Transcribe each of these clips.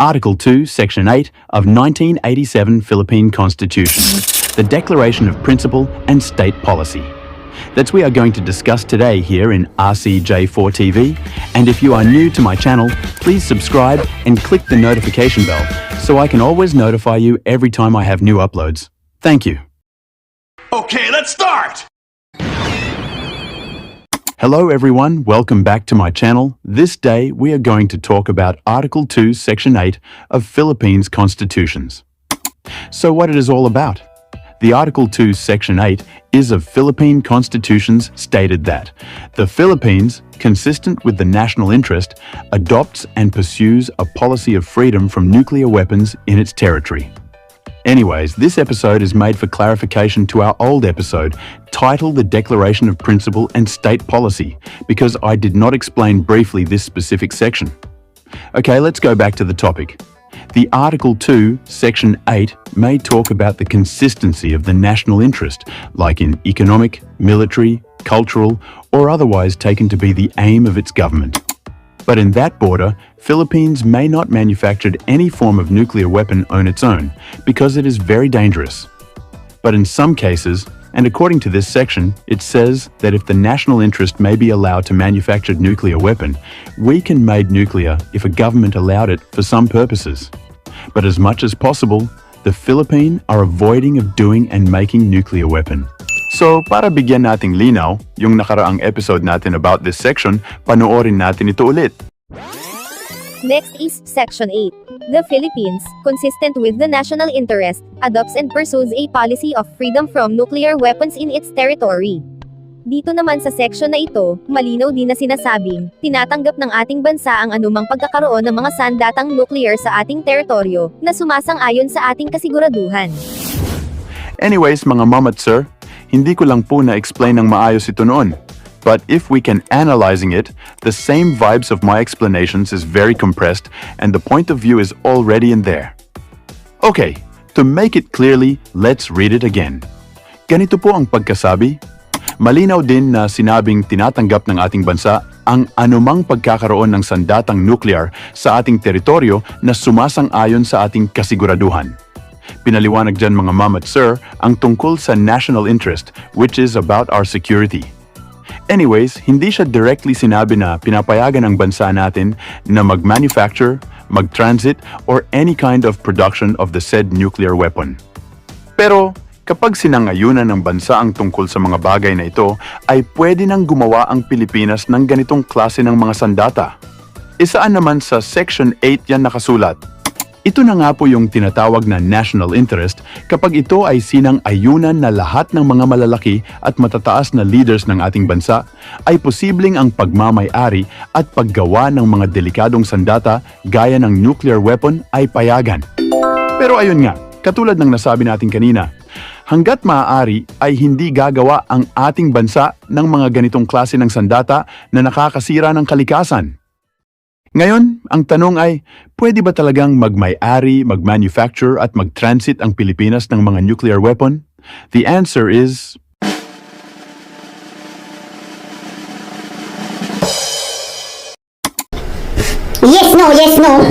Article 2, Section 8 of 1987 Philippine Constitution, the Declaration of Principle and State Policy. That's what we are going to discuss today here in RCJ4 TV, and if you are new to my channel, please subscribe and click the notification bell so I can always notify you every time I have new uploads. Thank you. Okay, let's start! Hello everyone, welcome back to my channel. This day we are going to talk about Article 2, Section 8 of Philippines Constitutions. So what it is all about? The Article 2, Section 8 is of Philippine Constitutions stated that the Philippines, consistent with the national interest, adopts and pursues a policy of freedom from nuclear weapons in its territory. Anyways, this episode is made for clarification to our old episode titled The Declaration of Principle and State Policy, because I did not explain briefly this specific section. Okay, let's go back to the topic. The Article 2, Section 8 may talk about the consistency of the national interest, like in economic, military, cultural, or otherwise taken to be the aim of its government. But in that border, Philippines may not manufacture any form of nuclear weapon on its own because it is very dangerous. But in some cases, and according to this section, it says that if the national interest may be allowed to manufacture nuclear weapon, we can make nuclear if a government allowed it for some purposes. But as much as possible, the Philippines are avoiding of doing and making nuclear weapon. So, para bigyan nating linaw, yung nakaraang episode natin about this section, panoorin natin ito ulit. Next is Section 8. The Philippines, consistent with the national interest, adopts and pursues a policy of freedom from nuclear weapons in its territory. Dito naman sa section na ito, malinaw din na sinasabing, tinatanggap ng ating bansa ang anumang pagkakaroon ng mga sandatang nuclear sa ating teritoryo, na sumasang-ayon sa ating kasiguraduhan. Anyways, mga mom at sir, hindi ko lang po na-explain ng maayos ito noon. But if we can analyzing it, the same vibes of my explanations is very compressed and the point of view is already in there. Okay, to make it clearly, let's read it again. Ganito po ang pagkasabi. Malinaw din na sinabing tinatanggap ng ating bansa ang anumang pagkakaroon ng sandatang nuclear sa ating teritoryo na sumasang-ayon sa ating kasiguraduhan. Pinaliwanag dyan mga ma'am at sir ang tungkol sa national interest, which is about our security. Anyways, hindi siya directly sinabi na pinapayagan ang bansa natin na mag-manufacture, mag-transit, or any kind of production of the said nuclear weapon. Pero, kapag sinangayunan ng bansa ang tungkol sa mga bagay na ito, ay pwede nang gumawa ang Pilipinas ng ganitong klase ng mga sandata. Isaan naman sa Section 8 yan nakasulat. Ito na nga po yung tinatawag na national interest kapag ito ay sinang-ayunan na lahat ng mga malalaki at matataas na leaders ng ating bansa ay posibleng ang pagmamay-ari at paggawa ng mga delikadong sandata gaya ng nuclear weapon ay payagan. Pero ayun nga, katulad ng nasabi natin kanina, hanggat maaari ay hindi gagawa ang ating bansa ng mga ganitong klase ng sandata na nakakasira ng kalikasan. Ngayon, ang tanong ay, pwede ba talagang magmay-ari, mag-manufacture at mag-transit ang Pilipinas ng mga nuclear weapon? The answer is... Yes, no.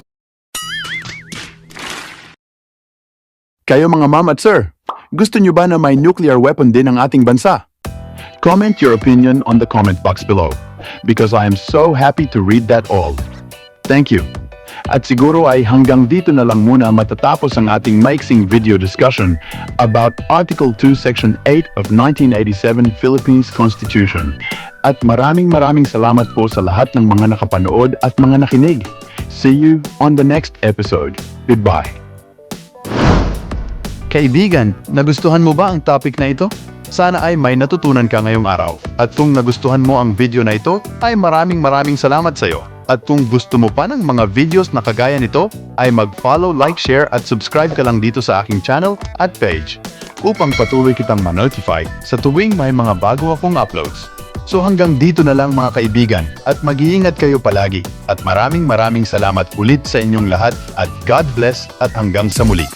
Kayo mga ma'am at sir, gusto nyo ba na may nuclear weapon din ang ating bansa? Comment your opinion on the comment box below, because I am so happy to read that all. Thank you. At siguro ay hanggang dito na lang muna matatapos ang ating maiksing video discussion about Article 2, Section 8 of 1987 Philippines Constitution. At maraming salamat po sa lahat ng mga nakapanood at mga nakinig. See you on the next episode. Goodbye. Kaibigan, nagustuhan mo ba ang topic na ito? Sana ay may natutunan ka ngayong araw. At kung nagustuhan mo ang video na ito, ay maraming salamat sa iyo. At kung gusto mo pa ng mga videos na kagaya nito, ay mag-follow, like, share at subscribe ka lang dito sa aking channel at page upang patuloy kitang ma-notify sa tuwing may mga bago akong uploads. So hanggang dito na lang mga kaibigan at mag-iingat kayo palagi at maraming salamat ulit sa inyong lahat at God bless at hanggang sa muli.